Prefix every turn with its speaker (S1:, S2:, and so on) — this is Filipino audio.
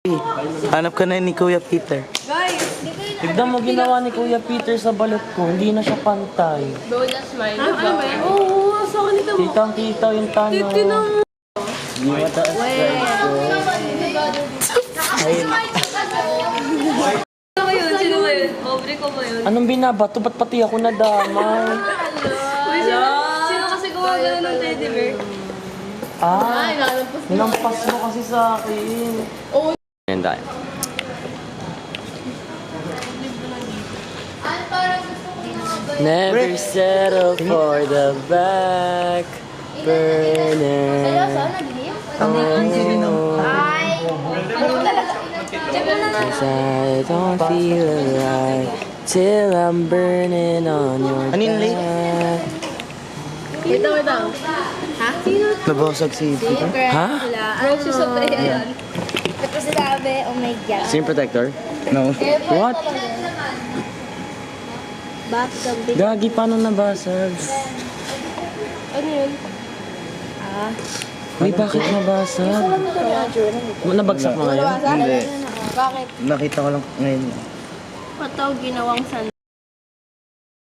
S1: Hanap ka na ni Kuya Peter.
S2: Guys!
S3: Tignan mo ginawa ni Kuya Peter sa balot ko, hindi na siya pantay.
S2: Bonus smile. Ano ba yan? Oo, sa akin ito mo.
S3: Kitang-kita yung tanong.
S2: Tinang...
S3: Di mataas guys.
S2: Sino ba yun? Sino ba yun? Aubrey ko ba yun?
S3: Anong binabato? Ba't pati ako nadamay?
S2: Uy, sino kasi gawa gano'n ng teddy bear?
S3: Ah, hinampas mo kasi sa akin.
S1: Ayan tayo.
S3: Never settle for the back burner. Cause I don't feel alive till I'm burning on your
S1: Ano yun, Lee?
S3: back.
S2: Wait lang. Ha? Sino?
S1: Nabasag si Peter.
S3: Ha?
S2: Roses of the Ayan.
S4: Ito sinabi, oh my God.
S1: Sino protector? No.
S3: What?
S4: Bathtub.
S3: Gagi, paano nabasag?
S2: Ano yun?
S3: Uy, bakit nabasag? Nabagsak mo ngayon?
S1: Hindi.
S2: Bakit?
S1: Nakita ko lang ngayon.
S2: Pataw ginawang san.